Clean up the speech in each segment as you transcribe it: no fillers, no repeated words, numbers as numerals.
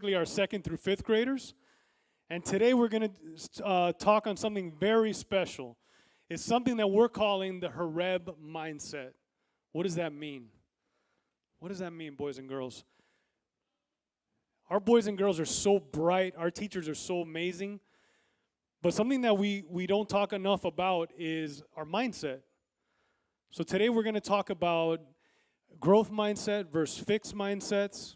Our second through fifth graders. And today we're going to talk on something very special. It's something that we're calling the Horeb Mindset. What does that mean? What does that mean, boys and girls? Our boys and girls are so bright. Our teachers are so amazing. But something that we don't talk enough about is our mindset. So today we're going to talk about growth mindset versus fixed mindsets.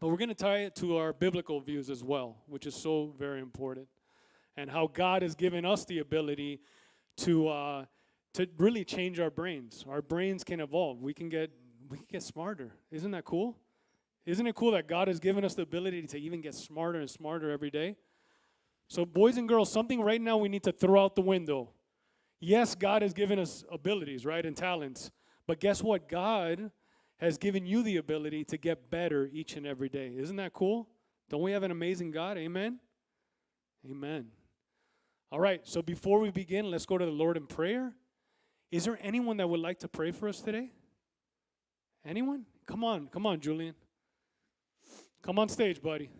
But we're going to tie it to our biblical views as well, which is so very important, and how God has given us the ability to really change our brains. Our brains can evolve. We can get smarter. Isn't that cool? Isn't it cool that God has given us the ability to even get smarter and smarter every day? So boys and girls, something right now we need to throw out the window. Yes, God has given us abilities, right, and talents. But guess what? God has given you the ability to get better each and every day. Isn't that cool? Don't we have an amazing God? Amen? Amen. All right, so before we begin, let's go to the Lord in prayer. Is there anyone that would like to pray for us today? Anyone? Come on, Julian. Come on stage, buddy.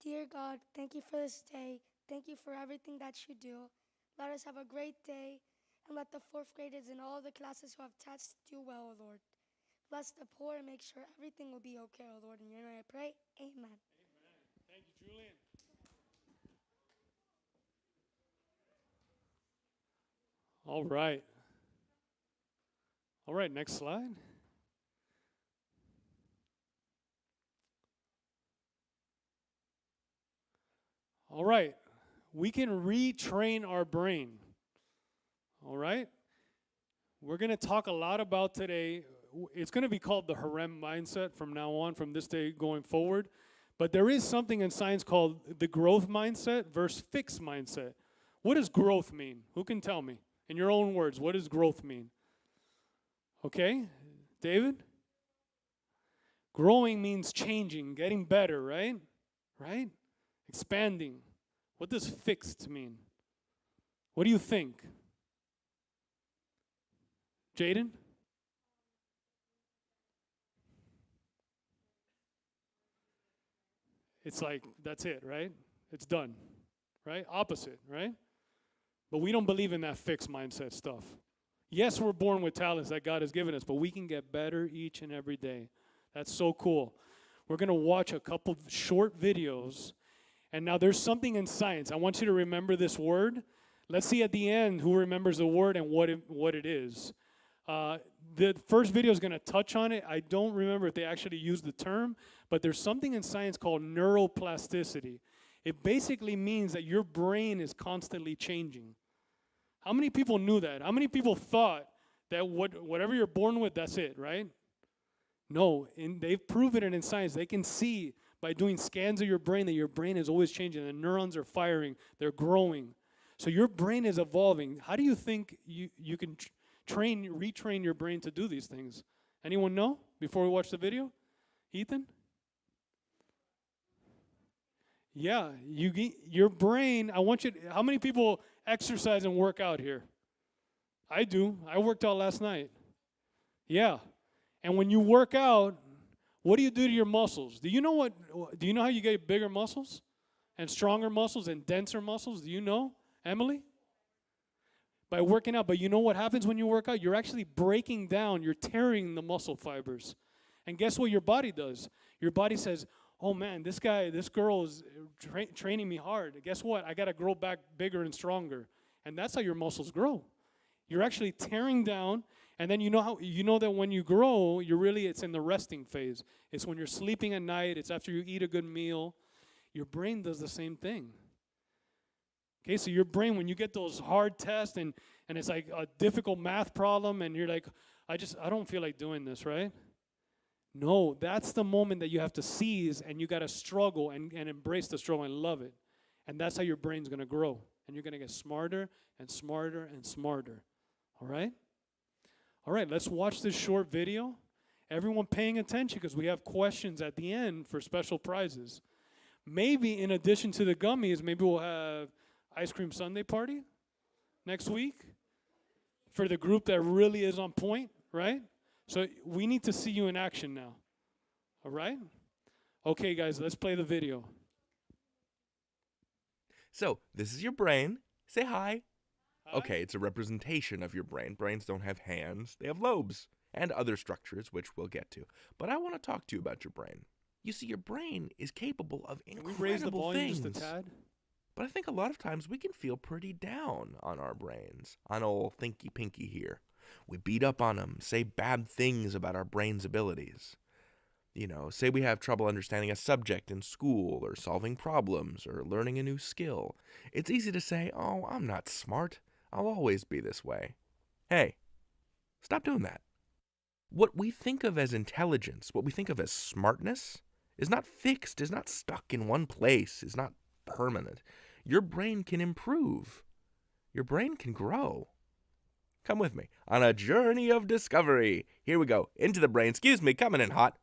Dear God, thank you for this day. Thank you for everything that you do. Let us have a great day, and let the fourth graders in all the classes who have tests do well, O Lord. Bless the poor and make sure everything will be okay, O Lord. In your name I pray, amen. Amen. Thank you, Julian. All right. All right, next slide. All right, we can retrain our brain. All right? We're going to talk a lot about today. It's going to be called the Horeb Mindset from now on, from this day going forward. But there is something in science called the growth mindset versus fixed mindset. What does growth mean? Who can tell me? In your own words, what does growth mean? Okay, David? Growing means changing, getting better, right? Right? Expanding. What does fixed mean? What do you think? Jaden? It's like, that's it, right? It's done, right? Opposite, right? But we don't believe in that fixed mindset stuff. Yes, we're born with talents that God has given us, but we can get better each and every day. That's so cool. We're going to watch a couple short videos. And now there's something in science. I want you to remember this word. Let's see at the end who remembers the word and what it is. The first video is going to touch on it. I don't remember if they actually used the term, but there's something in science called neuroplasticity. It basically means that your brain is constantly changing. How many people knew that? How many people thought that whatever you're born with, that's it, right? No, they've proven it in science. They can see by doing scans of your brain that your brain is always changing. The neurons are firing. They're growing. So your brain is evolving. How do you think you can retrain your brain to do these things? Anyone know before we watch the video? Ethan? Yeah, your brain, I want you to, how many people exercise and work out here? I do. I worked out last night. Yeah. And when you work out, what do you do to your muscles? Do you know how you get bigger muscles and stronger muscles and denser muscles? Do you know, Emily? By working out. But you know what happens when you work out? You're actually breaking down, you're tearing the muscle fibers. And guess what your body does? Your body says, oh man, this girl is training me hard. Guess what? I got to grow back bigger and stronger. And that's how your muscles grow. You're actually tearing down. And then you know that when you grow, it's in the resting phase. It's when you're sleeping at night. It's after you eat a good meal. Your brain does the same thing. Okay, so your brain, when you get those hard tests and it's like a difficult math problem and you're like, I don't feel like doing this, right? No, that's the moment that you have to seize and you got to struggle and embrace the struggle and love it. And that's how your brain's going to grow. And you're going to get smarter and smarter and smarter. All right? All right, let's watch this short video. Everyone paying attention because we have questions at the end for special prizes. Maybe in addition to the gummies, maybe we'll have ice cream sundae party. next week for the group that really is on point, right? So we need to see you in action now. All right? Okay, guys, let's play the video. So, this is your brain. Say hi. Hi. Okay, it's a representation of your brain. Brains don't have hands, they have lobes and other structures, which we'll get to. But I want to talk to you about your brain. You see, your brain is capable of Can incredible we raise the volume things. just a tad? But I think a lot of times we can feel pretty down on our brains, on old Thinky Pinky here. We beat up on them, say bad things about our brain's abilities. You know, say we have trouble understanding a subject in school, or solving problems, or learning a new skill. It's easy to say, oh, I'm not smart. I'll always be this way. Hey, stop doing that. What we think of as intelligence, what we think of as smartness, is not fixed, is not stuck in one place, is not permanent. Your brain can improve. Your brain can grow. Come with me on a journey of discovery. Here we go. Into the brain. Excuse me, coming in hot.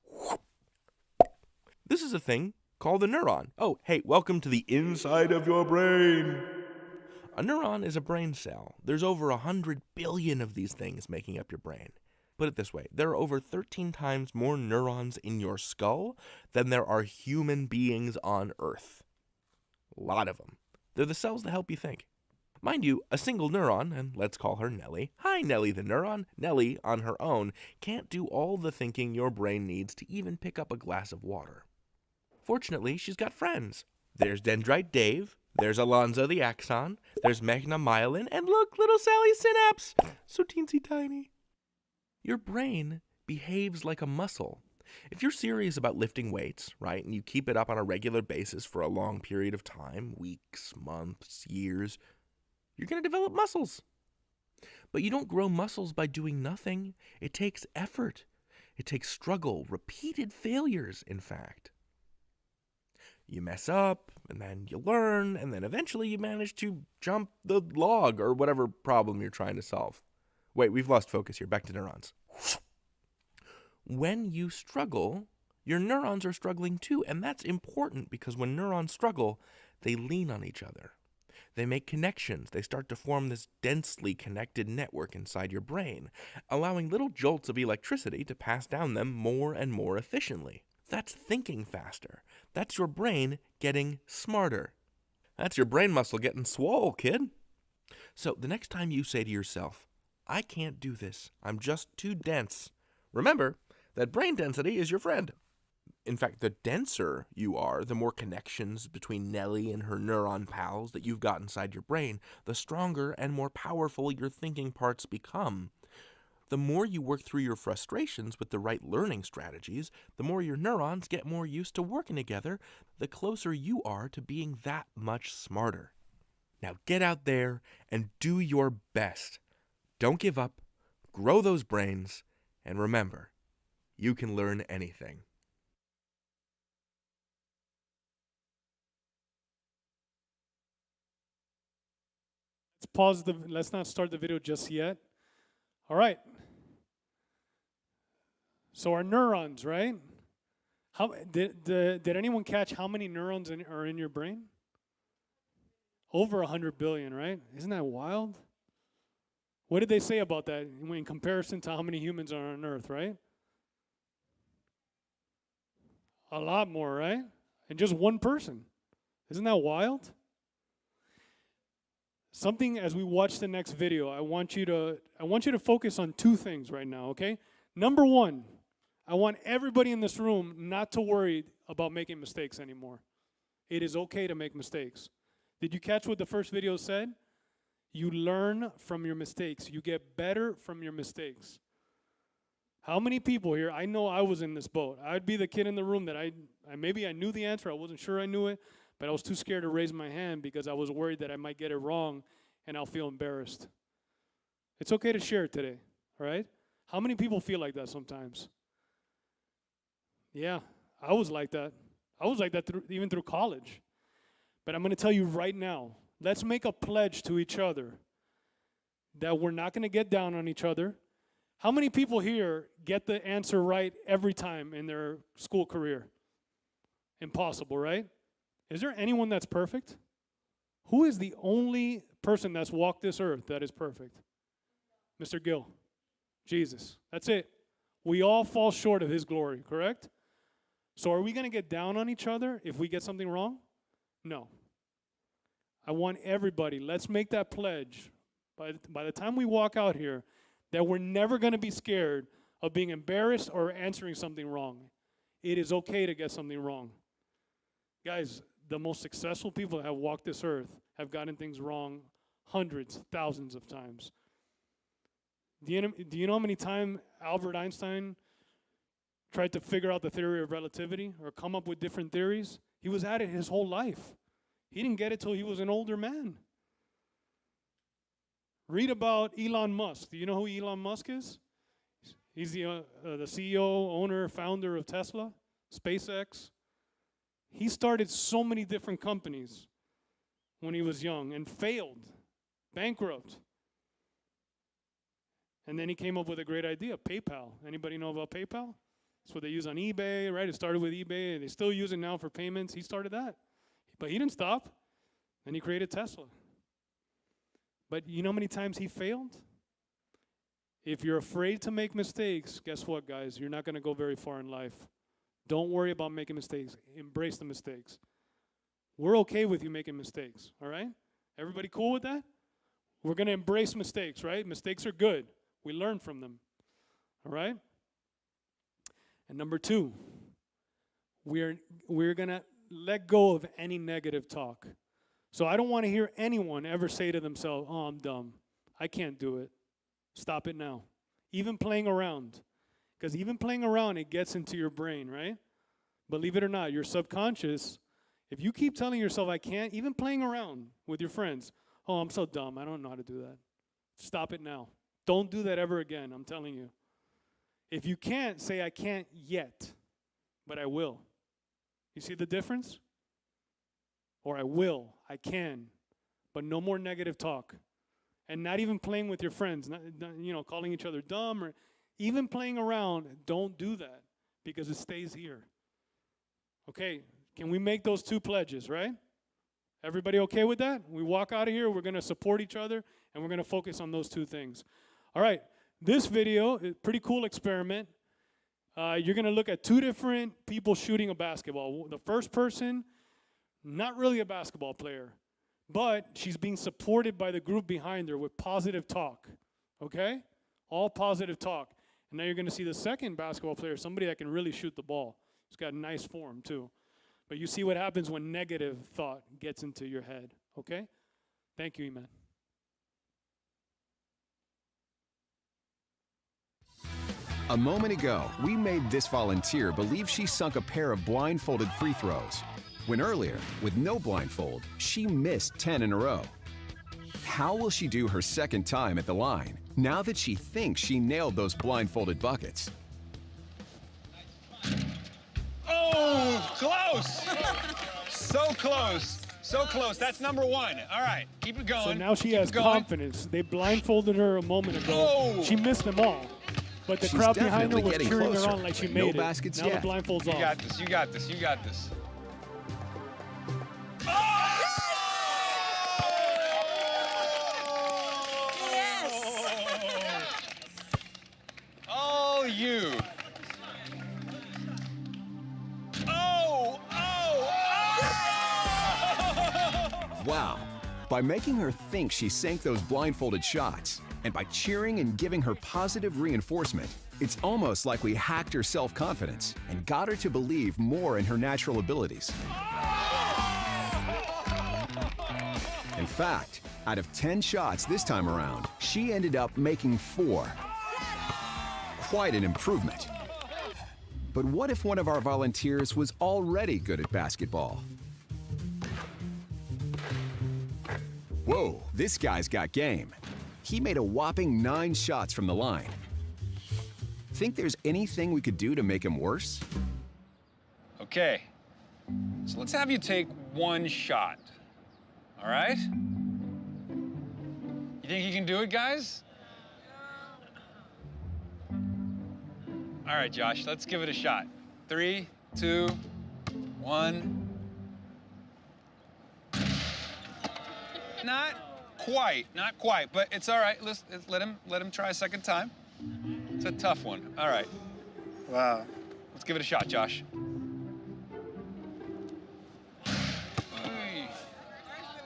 This is a thing called a neuron. Oh, hey, welcome to the inside of your brain. A neuron is a brain cell. There's over 100 billion of these things making up your brain. Put it this way, there are over 13 times more neurons in your skull than there are human beings on Earth. A lot of them. They're the cells that help you think. Mind you, a single neuron, and let's call her Nellie. Hi, Nellie the neuron. Nellie, on her own, can't do all the thinking your brain needs to even pick up a glass of water. Fortunately, she's got friends. There's Dendrite Dave, there's Alonzo the axon, there's Magna Myelin, and look, little Sally Synapse, so teensy tiny. Your brain behaves like a muscle. If you're serious about lifting weights, right, and you keep it up on a regular basis for a long period of time, weeks, months, years, you're going to develop muscles. But you don't grow muscles by doing nothing. It takes effort. It takes struggle, repeated failures, in fact. You mess up, and then you learn, and then eventually you manage to jump the log or whatever problem you're trying to solve. Wait, we've lost focus here. Back to neurons. When you struggle, your neurons are struggling too, and that's important because when neurons struggle, they lean on each other. They make connections. They start to form this densely connected network inside your brain, allowing little jolts of electricity to pass down them more and more efficiently. That's thinking faster. That's your brain getting smarter. That's your brain muscle getting swole, kid. So the next time you say to yourself, I can't do this, I'm just too dense, remember that brain density is your friend. In fact, the denser you are, the more connections between Nellie and her neuron pals that you've got inside your brain, the stronger and more powerful your thinking parts become. The more you work through your frustrations with the right learning strategies, the more your neurons get more used to working together, the closer you are to being that much smarter. Now get out there and do your best. Don't give up, grow those brains, and remember, you can learn anything. Let's not start the video just yet. All right. So our neurons, right? Did anyone catch how many neurons are in your brain? Over 100 billion, right? Isn't that wild? What did they say about that in comparison to how many humans are on Earth, right? A lot more, right? And just one person. Isn't that wild? Something as we watch the next video, I want you to focus on two things right now, okay? Number one, I want everybody in this room not to worry about making mistakes anymore. It is okay to make mistakes. Did you catch what the first video said? You learn from your mistakes. You get better from your mistakes. How many people here, I know I was in this boat. I'd be the kid in the room that maybe I knew the answer, I wasn't sure I knew it, but I was too scared to raise my hand because I was worried that I might get it wrong and I'll feel embarrassed. It's okay to share it today, all right? How many people feel like that sometimes? Yeah, I was like that. I was like that even through college. But I'm going to tell you right now, let's make a pledge to each other that we're not going to get down on each other. How many people here get the answer right every time in their school career? Impossible, right? Is there anyone that's perfect? Who is the only person that's walked this earth that is perfect? Mr. Gill, Jesus. That's it. We all fall short of his glory, correct? So are we going to get down on each other if we get something wrong? No. I want everybody, let's make that pledge by the time we walk out here that we're never going to be scared of being embarrassed or answering something wrong. It is okay to get something wrong. Guys, the most successful people that have walked this earth have gotten things wrong hundreds, thousands of times. Do you know how many times Albert Einstein tried to figure out the theory of relativity or come up with different theories? He was at it his whole life. He didn't get it till he was an older man. Read about Elon Musk. Do you know who Elon Musk is? He's the CEO, owner, founder of Tesla, SpaceX. He started so many different companies when he was young and failed, bankrupt. And then he came up with a great idea, PayPal. Anybody know about PayPal? That's what they use on eBay, right? It started with eBay, and they still use it now for payments. He started that. But he didn't stop. Then he created Tesla. But you know how many times he failed? If you're afraid to make mistakes, guess what, guys? You're not going to go very far in life. Don't worry about making mistakes. Embrace the mistakes. We're okay with you making mistakes, all right? Everybody cool with that? We're going to embrace mistakes, right? Mistakes are good. We learn from them, all right? And number 2, we're going to let go of any negative talk. So I don't want to hear anyone ever say to themselves, oh, I'm dumb. I can't do it. Stop it now. Even playing around. Because even playing around, it gets into your brain, right? Believe it or not, your subconscious, if you keep telling yourself, I can't, even playing around with your friends, oh, I'm so dumb, I don't know how to do that. Stop it now. Don't do that ever again, I'm telling you. If you can't, say, I can't yet, but I will. You see the difference? Or I will, I can, but no more negative talk. And not even playing with your friends, not calling each other dumb, or even playing around, don't do that because it stays here. Okay, can we make those 2 pledges, right? Everybody okay with that? We walk out of here, we're going to support each other, and we're going to focus on those 2 things. All right, this video is a pretty cool experiment. You're going to look at 2 different people shooting a basketball. The first person, not really a basketball player, but she's being supported by the group behind her with positive talk, okay? All positive talk. And now you're going to see the second basketball player, somebody that can really shoot the ball. He's got a nice form, too. But you see what happens when negative thought gets into your head, okay? Thank you, Iman. A moment ago, we made this volunteer believe she sunk a pair of blindfolded free throws, when earlier, with no blindfold, she missed 10 in a row. How will she do her second time at the line, now that she thinks she nailed those blindfolded buckets? Oh, close! So close. So close. That's number 1. All right, keep it going. So now she has confidence. They blindfolded her a moment ago. Oh. She missed them all. But the She's crowd behind her definitely was getting cheering her closer. on like she No made it. baskets now yet. the blindfold's You off. got this. You got this. You got this. Oh, you. Wow. By making her think she sank those blindfolded shots, and by cheering and giving her positive reinforcement, it's almost like we hacked her self-confidence and got her to believe more in her natural abilities. In fact, out of 10 shots this time around, she ended up making 4. Quite an improvement. But what if one of our volunteers was already good at basketball? Whoa, this guy's got game. He made a whopping 9 shots from the line. Think there's anything we could do to make him worse? Okay. So let's have you take 1 shot. All right? You think you can do it, guys? All right, Josh, let's give it a shot. 3, 2, 1. Not quite, not quite, but it's all right. Let's let him try a second time. It's a tough one. All right. Wow. Let's give it a shot, Josh. Hey.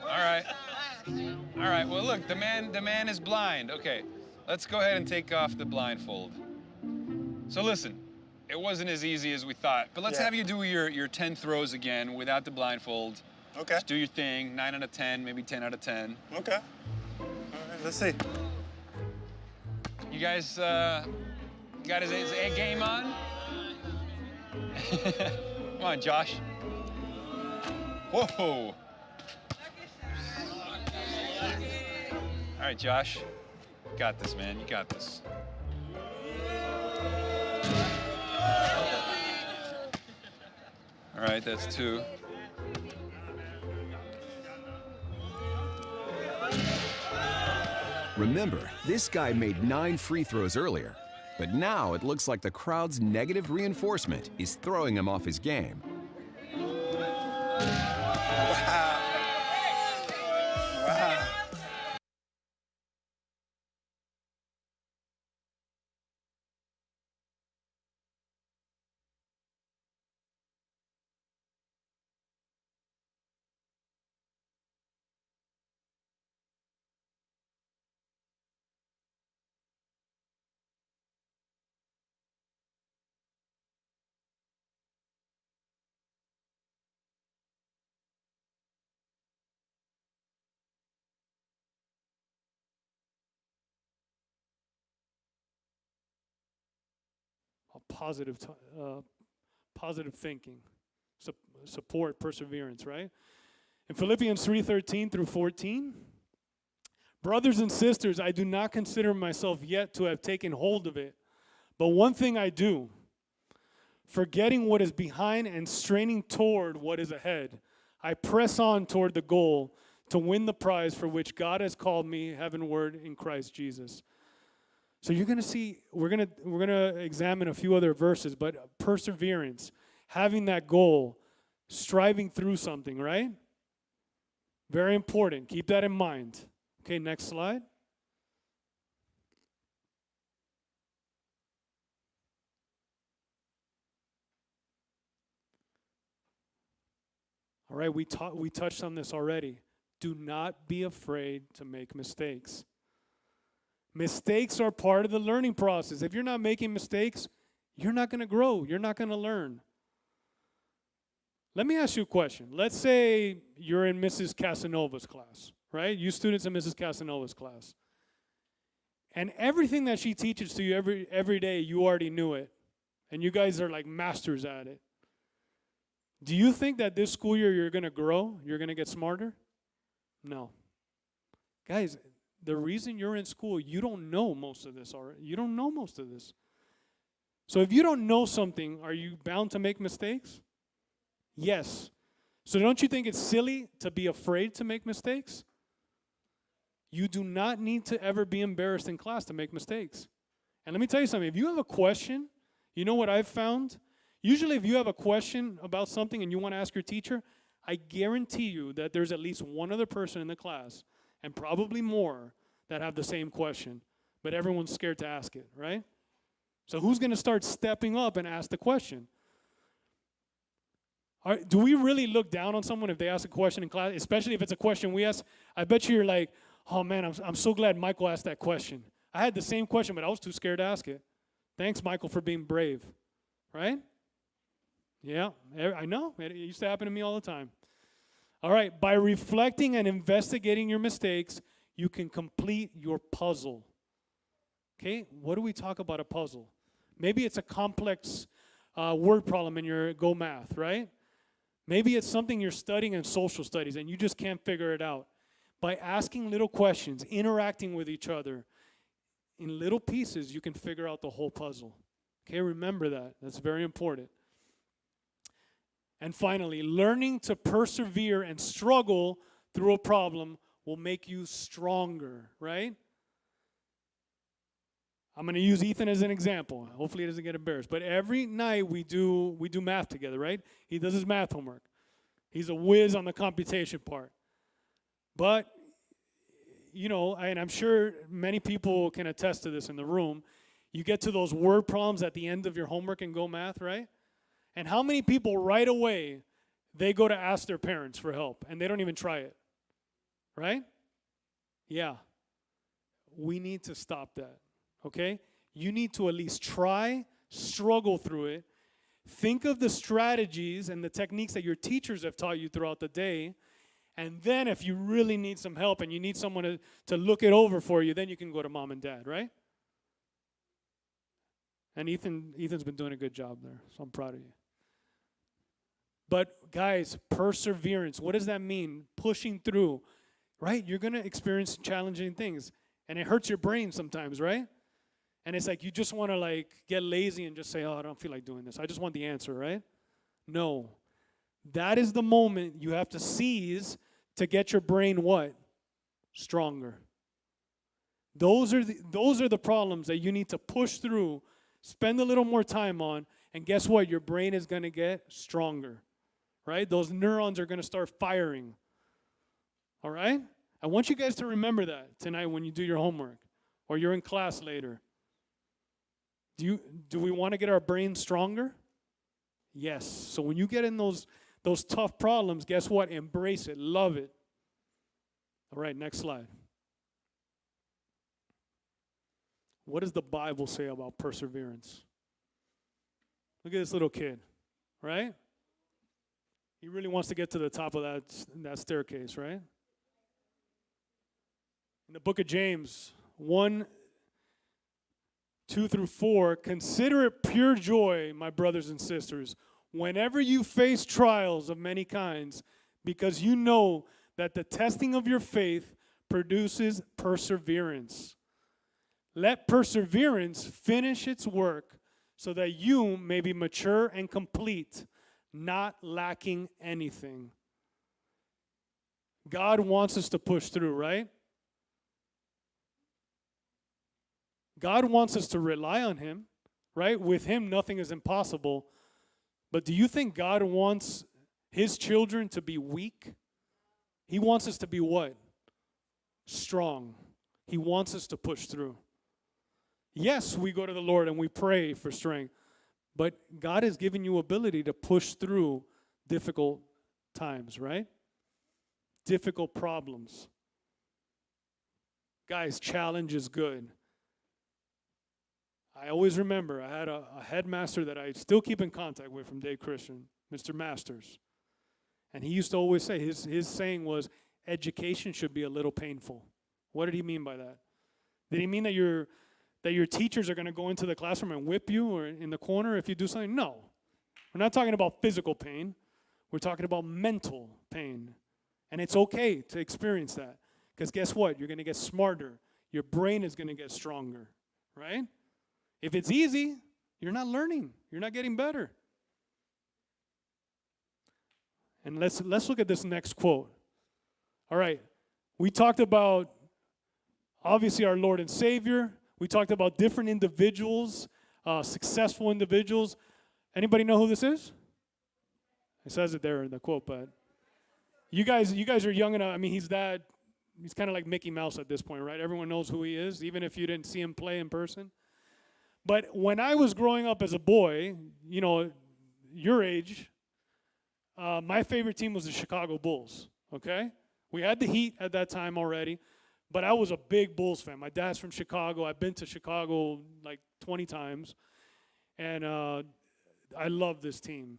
All right. All right. Well, look, the man is blind. Okay. Let's go ahead and take off the blindfold. So listen, it wasn't as easy as we thought, but let's have you do your 10 throws again without the blindfold. Okay. Just do your thing. 9 out of 10, maybe 10 out of 10. Okay. All right, let's see. You guys got his A game on? Come on, Josh. Whoa. All right, Josh. You got this, man. You got this. All right, that's 2. Remember, this guy made 9 free throws earlier, but now it looks like the crowd's negative reinforcement is throwing him off his game. Wow. Positive thinking, support, perseverance, right? In Philippians 3:13 through 14, brothers and sisters, I do not consider myself yet to have taken hold of it, but one thing I do, forgetting what is behind and straining toward what is ahead, I press on toward the goal to win the prize for which God has called me heavenward in Christ Jesus. So you're going to see, we're going to examine a few other verses, but perseverance, having that goal, striving through something, right? Very important. Keep that in mind. Okay, next slide. All right, we touched on this already. Do not be afraid to make mistakes. Mistakes are part of the learning process. If you're not making mistakes, you're not going to grow. You're not going to learn. Let me ask you a question. Let's say you're in Mrs. Casanova's class, right? You students in Mrs. Casanova's class. And everything that she teaches to you every day, you already knew it. And you guys are like masters at it. Do you think that this school year you're going to grow? You're going to get smarter? No. Guys, the reason you're in school, you don't know most of this already. You don't know most of this. So if you don't know something, are you bound to make mistakes? Yes. So don't you think it's silly to be afraid to make mistakes? You do not need to ever be embarrassed in class to make mistakes. And let me tell you something. If you have a question, you know what I've found? Usually if you have a question about something and you want to ask your teacher, I guarantee you that there's at least one other person in the class, and probably more, that have the same question. But everyone's scared to ask it, right? So who's going to start stepping up and ask the question? Do we really look down on someone if they ask a question in class, especially if it's a question we ask? I bet you're like, oh man, I'm so glad Michael asked that question. I had the same question, but I was too scared to ask it. Thanks, Michael, for being brave, right? Yeah, I know. It used to happen to me all the time. All right, by reflecting and investigating your mistakes, you can complete your puzzle. Okay, what do we talk about a puzzle? Maybe it's a complex word problem in your Go Math, right? Maybe it's something you're studying in social studies and you just can't figure it out. By asking little questions, interacting with each other, in little pieces, you can figure out the whole puzzle. Okay, remember that. That's very important. And finally, learning to persevere and struggle through a problem will make you stronger, right? I'm going to use Ethan as an example. Hopefully he doesn't get embarrassed. But every night we do math together, right? He does his math homework. He's a whiz on the computation part. But and I'm sure many people can attest to this in the room, you get to those word problems at the end of your homework in Go Math, right? And how many people right away, they go to ask their parents for help, and they don't even try it, right? Yeah. We need to stop that, okay? You need to at least try, struggle through it, think of the strategies and the techniques that your teachers have taught you throughout the day, and then if you really need some help and you need someone to look it over for you, then you can go to mom and dad, right? And Ethan's been doing a good job there, so I'm proud of you. But guys, perseverance, what does that mean? Pushing through, right? You're going to experience challenging things, and it hurts your brain sometimes, right? And it's like you just want to like get lazy and just say, oh, I don't feel like doing this. I just want the answer, right? No. That is the moment you have to seize to get your brain what? Stronger. Those are the problems that you need to push through, spend a little more time on, and guess what? Your brain is going to get stronger, right? Those neurons are going to start firing, all right? I want you guys to remember that tonight when you do your homework or you're in class later. Do we want to get our brains stronger? Yes. So when you get in those tough problems, guess what? Embrace it. Love it. All right, next slide. What does the Bible say about perseverance? Look at this little kid, right? He really wants to get to the top of that staircase, right? In the book of James 1:2-4, consider it pure joy, my brothers and sisters, whenever you face trials of many kinds, because you know that the testing of your faith produces perseverance. Let perseverance finish its work so that you may be mature and complete, not lacking anything. God wants us to push through, right? God wants us to rely on Him, right? With Him, nothing is impossible. But do you think God wants His children to be weak? He wants us to be what? Strong. He wants us to push through. Yes, we go to the Lord and we pray for strength, but God has given you ability to push through difficult times, right? Difficult problems. Guys, challenge is good. I always remember I had a headmaster that I still keep in contact with from Day Christian, Mr. Masters. And he used to always say, his saying was, education should be a little painful. What did he mean by that? Did he mean that your teachers are going to go into the classroom and whip you or in the corner if you do something? No. We're not talking about physical pain. We're talking about mental pain. And it's okay to experience that. Because guess what? You're going to get smarter. Your brain is going to get stronger, right? If it's easy, you're not learning. You're not getting better. And let's look at this next quote. All right. We talked about, obviously, our Lord and Savior. We talked about different individuals, successful individuals. Anybody know who this is? It says it there in the quote, but you guys are young enough. I mean, he's kind of like Mickey Mouse at this point, right? Everyone knows who he is, even if you didn't see him play in person. But when I was growing up as a boy, your age, my favorite team was the Chicago Bulls, okay? We had the Heat at that time already, but I was a big Bulls fan. My dad's from Chicago. I've been to Chicago like 20 times, and I love this team.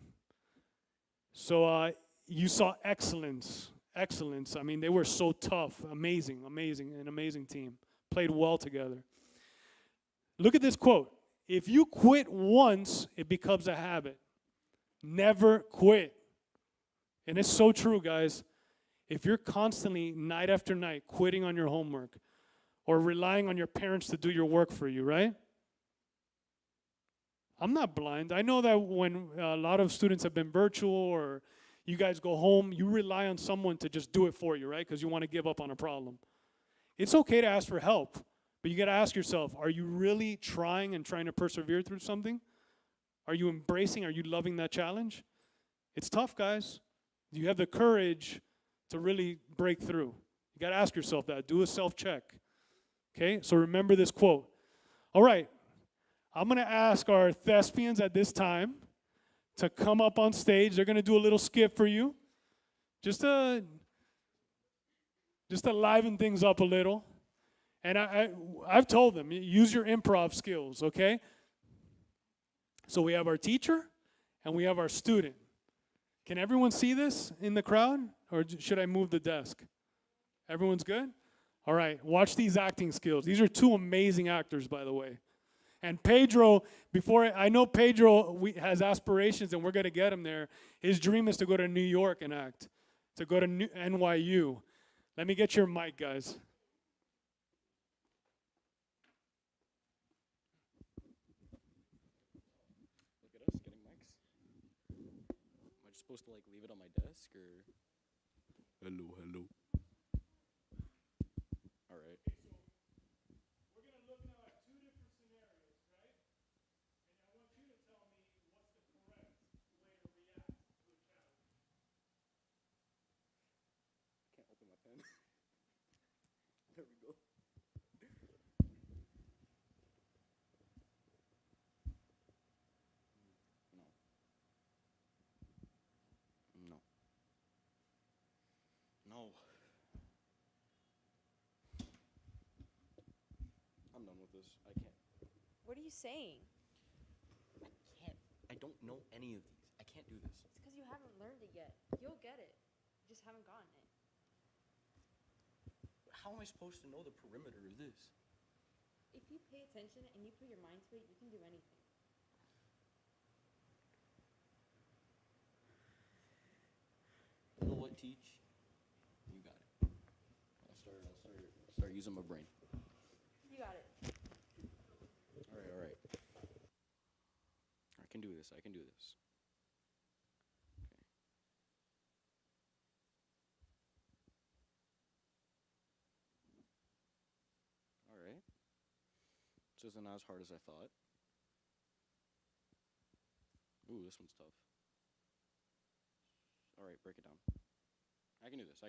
So you saw excellence. I mean, they were so tough, amazing, an amazing team. Played well together. Look at this quote. If you quit once, it becomes a habit. Never quit. And it's so true, guys. If you're constantly, night after night, quitting on your homework or relying on your parents to do your work for you, right? I'm not blind. I know that when a lot of students have been virtual or you guys go home, you rely on someone to just do it for you, right? Because you want to give up on a problem. It's okay to ask for help, but you got to ask yourself, are you really trying to persevere through something? Are you loving that challenge? It's tough, guys. Do you have the courage to really break through? You got to ask yourself that. Do a self-check. Okay, so remember this quote. All right, I'm going to ask our thespians at this time to come up on stage. They're going to do a little skit for you. Just to liven things up a little. And I've told them, use your improv skills, okay? So we have our teacher and we have our student. Can everyone see this in the crowd? Or should I move the desk? Everyone's good? All right, watch these acting skills. These are two amazing actors, by the way. And Pedro, I know Pedro has aspirations and we're going to get him there. His dream is to go to New York and act, to go to NYU. Let me get your mic, guys. Look at us getting mics. Am I just supposed to like leave it on my desk or? Hello, hello. All right. We're going to look now at two different scenarios, right? And I want you to tell me what's the correct way to react to a challenge. I can't open my pen. There we go. No. No. I'm done with this. I can't. What are you saying? I can't. I don't know any of these. I can't do this. It's because you haven't learned it yet. You'll get it. You just haven't gotten it. How am I supposed to know the perimeter of this? If you pay attention and you put your mind to it, you can do anything. You know what, Teach? You got it. I'll start using my brain. You got it. All right. I can do this. Okay. All right. This isn't as hard as I thought. Ooh, this one's tough. All right, break it down. I can do this. All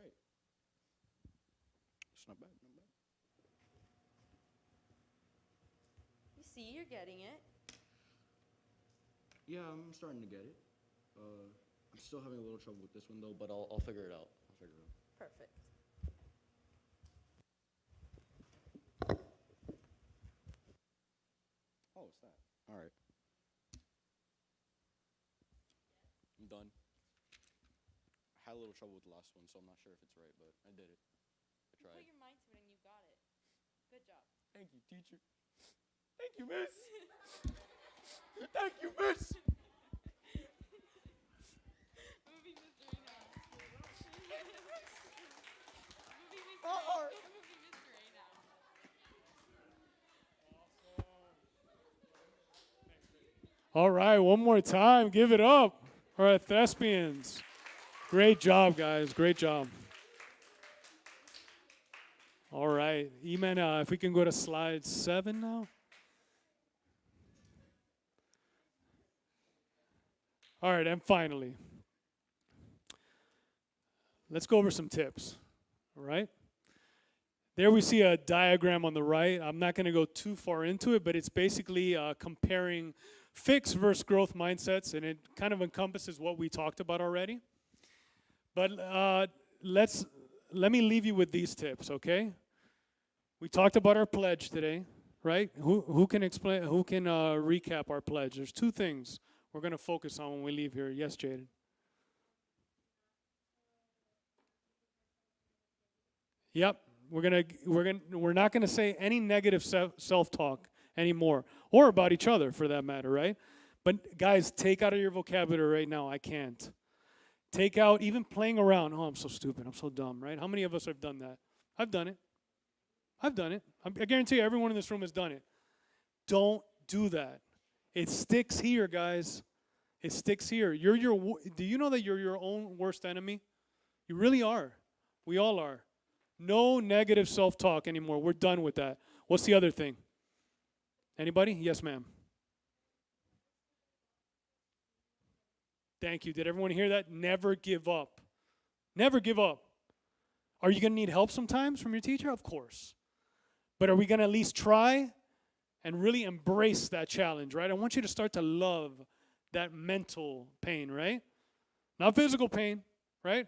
right. It's not bad. You see, you're getting it. Yeah, I'm starting to get it. I'm still having a little trouble with this one though, but I'll figure it out. Perfect. Oh, it's that. All right. I'm done. I had a little trouble with the last one, so I'm not sure if it's right, but I did it. I You tried. put your mind to it and you got it. Good job. Thank you, teacher. Thank you, miss. Thank you, miss. Movie mystery now. Movie mystery now. All right, one more time. Give it up. All right, thespians. Great job, guys. Great job. All right. Eman, if we can go to slide 7 now. All right, and finally, let's go over some tips. All right. There we see a diagram on the right. I'm not going to go too far into it, but it's basically comparing fixed versus growth mindsets, and it kind of encompasses what we talked about already. But let me leave you with these tips, okay? We talked about our pledge today, right? Who can explain? Who can recap our pledge? There's two things we're going to focus on when we leave here. Yes, Jaden. Yep, we're not going to say any negative self-talk anymore, or about each other for that matter, right? But guys, take out of your vocabulary right now, I can't. Take out even playing around. Oh, I'm so stupid. I'm so dumb, right? How many of us have done that? I've done it. I guarantee you everyone in this room has done it. Don't do that. It sticks here, guys. It sticks here. Do you know that you're your own worst enemy? You really are. We all are. No negative self-talk anymore. We're done with that. What's the other thing? Anybody? Yes, ma'am. Thank you. Did everyone hear that? Never give up. Never give up. Are you going to need help sometimes from your teacher? Of course. But are we going to at least try and really embrace that challenge, right? I want you to start to love that mental pain, right? Not physical pain, right?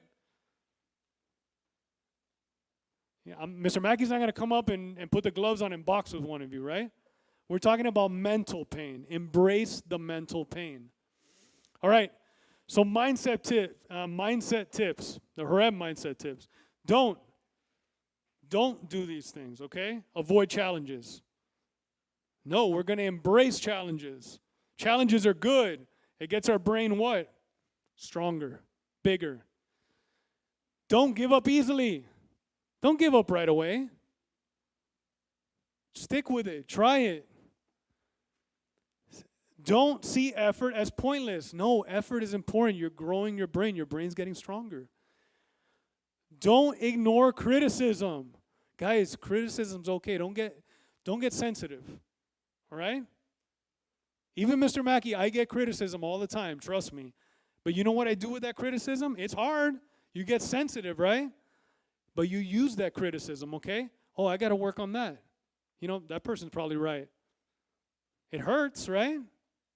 Yeah, Mr. Mackey's not going to come up and put the gloves on and box with one of you, right? We're talking about mental pain. Embrace the mental pain. All right. So mindset tips, the Horeb mindset tips. Don't do these things, okay? Avoid challenges. No, we're going to embrace challenges. Challenges are good. It gets our brain what? Stronger, bigger. Don't give up easily. Don't give up right away. Stick with it. Try it. Don't see effort as pointless. No, effort is important. You're growing your brain. Your brain's getting stronger. Don't ignore criticism. Guys, criticism's okay. Don't get sensitive. All right? Even Mr. Mackey, I get criticism all the time, trust me. But you know what I do with that criticism? It's hard. You get sensitive, right? But you use that criticism, okay? Oh, I got to work on that. You know, that person's probably right. It hurts, right?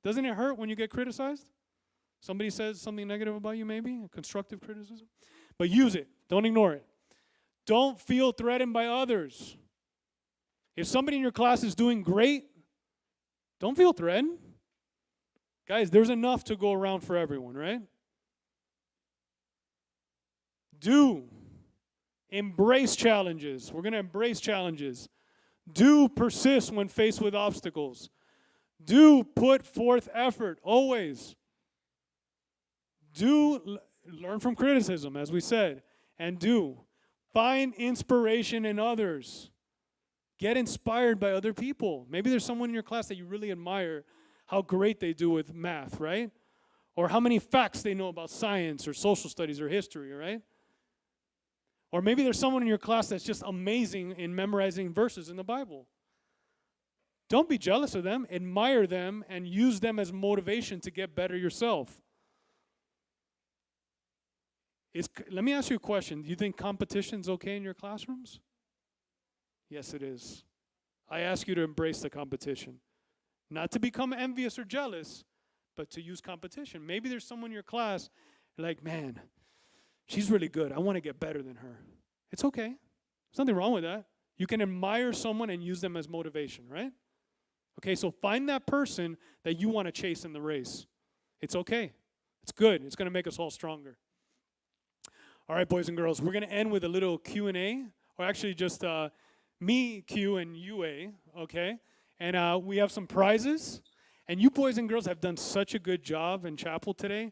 Doesn't it hurt when you get criticized? Somebody says something negative about you, maybe? A constructive criticism? But use it. Don't ignore it. Don't feel threatened by others. If somebody in your class is doing great, don't feel threatened. Guys, there's enough to go around for everyone, right? Do embrace challenges. We're going to embrace challenges. Do persist when faced with obstacles. Do put forth effort, always. Do learn from criticism, as we said. And do find inspiration in others. Get inspired by other people. Maybe there's someone in your class that you really admire how great they do with math, right? Or how many facts they know about science or social studies or history, right? Or maybe there's someone in your class that's just amazing in memorizing verses in the Bible. Don't be jealous of them. Admire them and use them as motivation to get better yourself. Let me ask you a question. Do you think competition's okay in your classrooms? Yes, it is. I ask you to embrace the competition. Not to become envious or jealous, but to use competition. Maybe there's someone in your class, you're like, man, she's really good. I want to get better than her. It's okay. There's nothing wrong with that. You can admire someone and use them as motivation, right? Okay, so find that person that you want to chase in the race. It's okay. It's good. It's going to make us all stronger. All right, boys and girls, we're going to end with a little Q&A, or actually just me, Q, and you, A, okay? And we have some prizes. And you boys and girls have done such a good job in chapel today.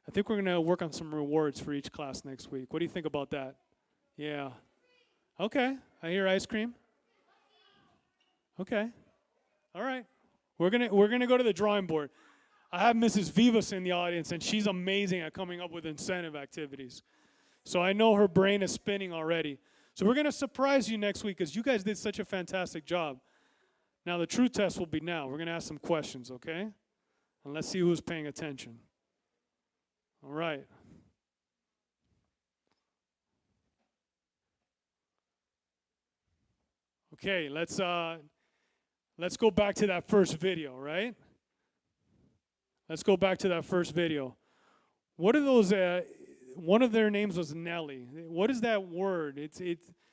I think we're going to work on some rewards for each class next week. What do you think about that? Yeah. Okay. I hear ice cream. Okay. All right. We're gonna go to the drawing board. I have Mrs. Vivas in the audience, and she's amazing at coming up with incentive activities. So I know her brain is spinning already. So we're going to surprise you next week because you guys did such a fantastic job. Now, the true test will be now. We're going to ask some questions, okay? And let's see who's paying attention. All right. Okay, let's go back to that first video, right? Let's go back to that first video. What are those? One of their names was Nelly. What is that word? It's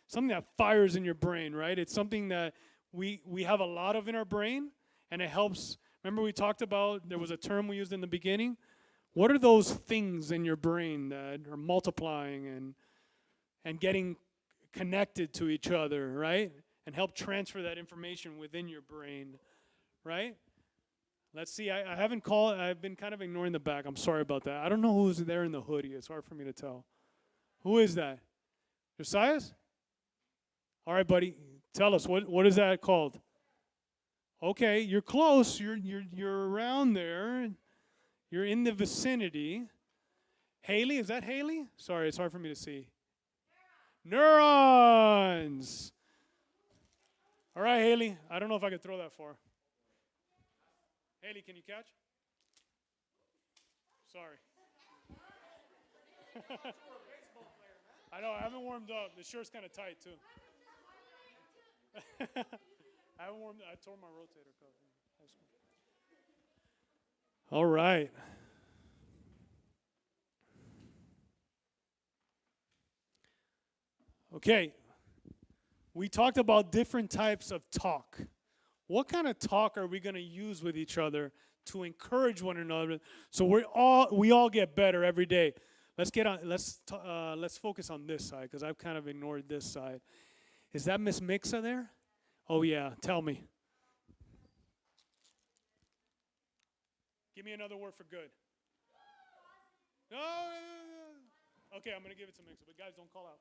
something that fires in your brain, right? It's something that we have a lot of in our brain, and it helps. Remember we talked about, there was a term we used in the beginning? What are those things in your brain that are multiplying and getting connected to each other, right? And help transfer that information within your brain, right? Let's see, I've been kind of ignoring the back. I'm sorry about that. I don't know who's there in the hoodie. It's hard for me to tell. Who is that? Josias? All right, buddy. Tell us, what is that called? Okay, you're close. You're around there. You're in the vicinity. Haley, is that Haley? Sorry, it's hard for me to see. Neurons. All right, Haley. I don't know if I could throw that far. Haley, can you catch? Sorry. I know, I haven't warmed up. The shirt's kind of tight, too. I haven't warmed up. I tore my rotator cuff in high school. All right. Okay. We talked about different types of talk. What kind of talk are we going to use with each other to encourage one another so we all get better every day? Let's focus on this side because I've kind of ignored this side. Is that Miss Mixa there? Oh yeah, tell me. Give me another word for good. No. Okay, I'm gonna give it to Mixa, but guys, don't call out.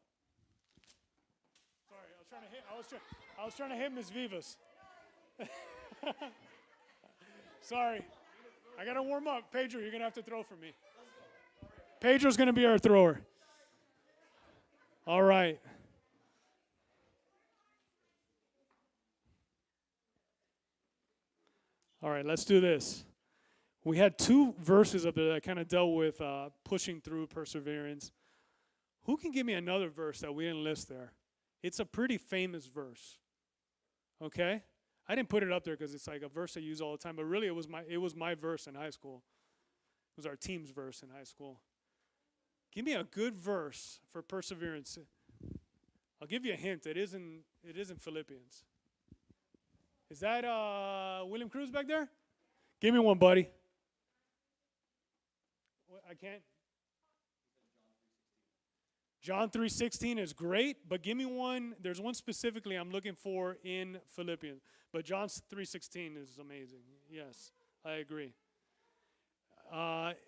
Sorry, I was trying to hit Miss Vivas. Sorry, I gotta warm up. Pedro, you're gonna have to throw for me. Pedro's gonna be our thrower. All right. All right, let's do this. We had 2 verses up there that kind of dealt with pushing through perseverance. Who can give me another verse that we didn't list there? It's a pretty famous verse. Okay? I didn't put it up there because it's like a verse I use all the time, but really it was my verse in high school. It was our team's verse in high school. Give me a good verse for perseverance. I'll give you a hint. It isn't Philippians. Is that William Cruz back there? Give me one, buddy. What, I can't. John 3:16 is great, but give me one. There's one specifically I'm looking for in Philippians. But John 3:16 is amazing. Yes, I agree.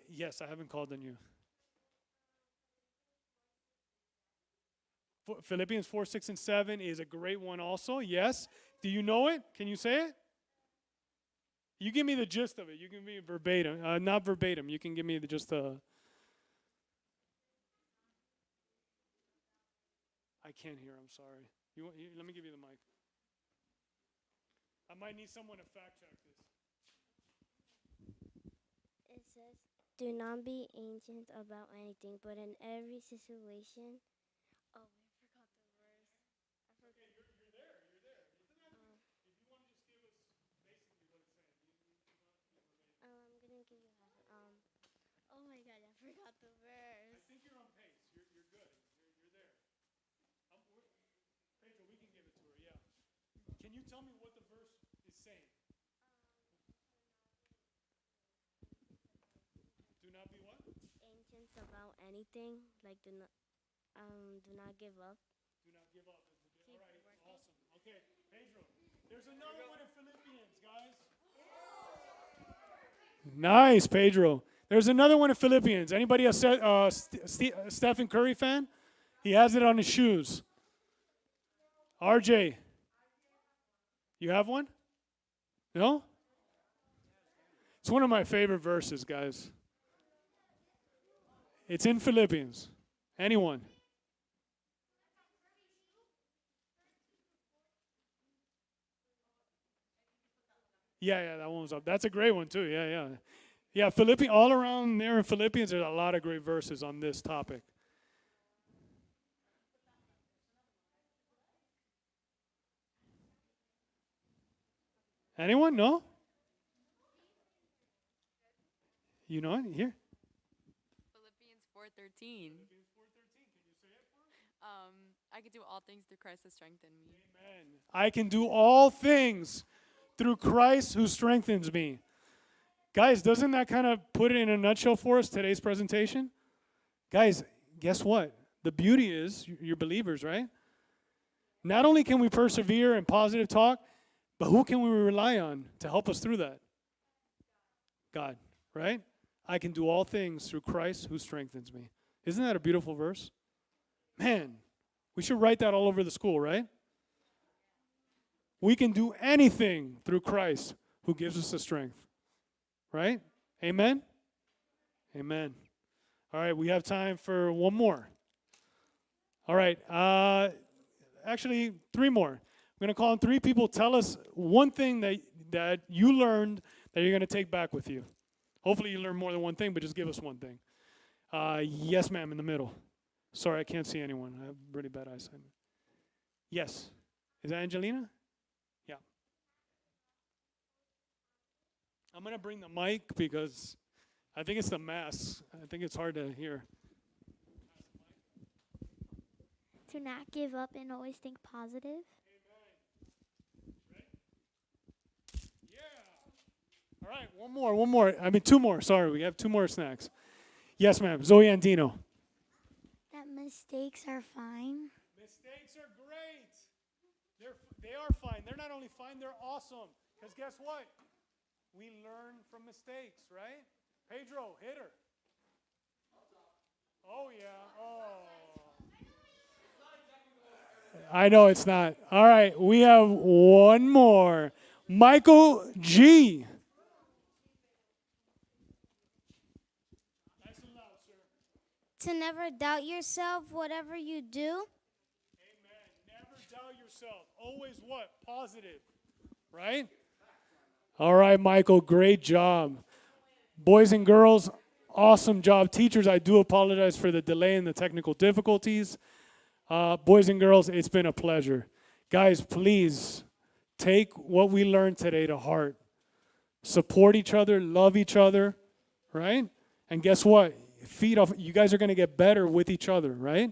Yes, I haven't called on you. Philippians 4, 6, and 7 is a great one also. Yes. Do you know it? Can you say it? You give me the gist of it. You can be verbatim. Not verbatim. You can give me just I can't hear. I'm sorry. Let me give you the mic. I might need someone to fact check this. It says, "Do not be anxious about anything, but in every situation." Oh, I forgot the verse. Okay, you're there. You're there. Isn't that? If you want to just give us basically what it's saying, I'm gonna give you half. Oh my God, I forgot the verse. I think you're on pace. You're good. You're there. Pedro, we can give it to her. Yeah. Can you tell me what the verse is saying? Do not be what? Anxious about anything, like do not give up. Do not give up. All right, awesome. Okay, Pedro. There's another one in Philippians, guys. Nice, Pedro. There's another one in Philippians. Anybody a Stephen Curry fan? He has it on his shoes. RJ, you have one? No? It's one of my favorite verses, guys. It's in Philippians. Anyone? Yeah, that one was up. That's a great one too. Yeah, Philippians, all around there in Philippians, there's a lot of great verses on this topic. Anyone? No? You know it? Here. Philippians 4:13. I can do all things through Christ who strengthens me. Amen. I can do all things through Christ who strengthens me. Guys, doesn't that kind of put it in a nutshell for us, today's presentation? Guys, guess what? The beauty is, you're believers, right? Not only can we persevere in positive talk, but who can we rely on to help us through that? God, right? I can do all things through Christ who strengthens me. Isn't that a beautiful verse? Man, we should write that all over the school, right? We can do anything through Christ who gives us the strength. Right? Amen? Amen. All right, we have time for one more. All right, actually 3 more. I'm going to call on 3 people. Tell us one thing that you learned that you're going to take back with you. Hopefully you learn more than one thing, but just give us one thing. Yes, ma'am, in the middle. Sorry, I can't see anyone. I have really bad eyesight. Yes. Is that Angelina? Yeah. I'm going to bring the mic because I think it's the mask. I think it's hard to hear. To not give up and always think positive. All right, one more. I mean, two more. Sorry, we have two more snacks. Yes, ma'am. Zoe Andino. That mistakes are fine. Mistakes are great. They are fine. They're not only fine, they're awesome. Because guess what? We learn from mistakes, right? Pedro, hit her. Oh, yeah. Oh. I know it's not. All right, we have one more. Michael G. To never doubt yourself, whatever you do. Amen. Never doubt yourself. Always what? Positive. Right? All right, Michael, great job. Boys and girls, awesome job. Teachers, I do apologize for the delay and the technical difficulties. Boys and girls, it's been a pleasure. Guys, please take what we learned today to heart. Support each other, love each other, right? And guess what? Feed off. You guys are going to get better with each other, right?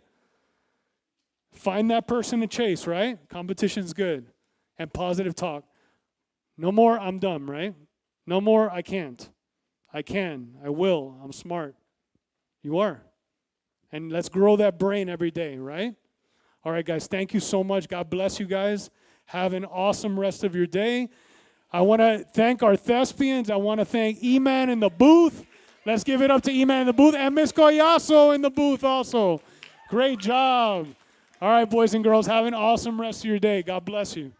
Find that person to chase, right? Competition's good. And positive talk. No more, I'm dumb, right? No more, I can't. I can. I will. I'm smart. You are. And let's grow that brain every day, right? All right, guys, thank you so much. God bless you guys. Have an awesome rest of your day. I want to thank our thespians. I want to thank E-Man in the booth. Let's give it up to E-Man in the booth and Miss Collazo in the booth also. Great job. All right, boys and girls, have an awesome rest of your day. God bless you.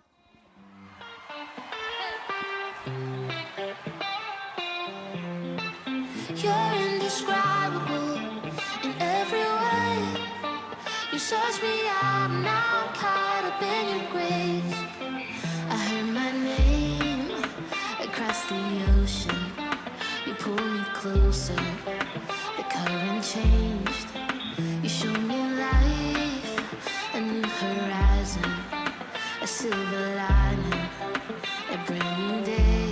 You're indescribable in every way. You search me out, now I'm caught up in your grace. I heard my name across the ocean. You pulled me closer, the current changed. You showed me life, a new horizon, a silver lining, a brand new day.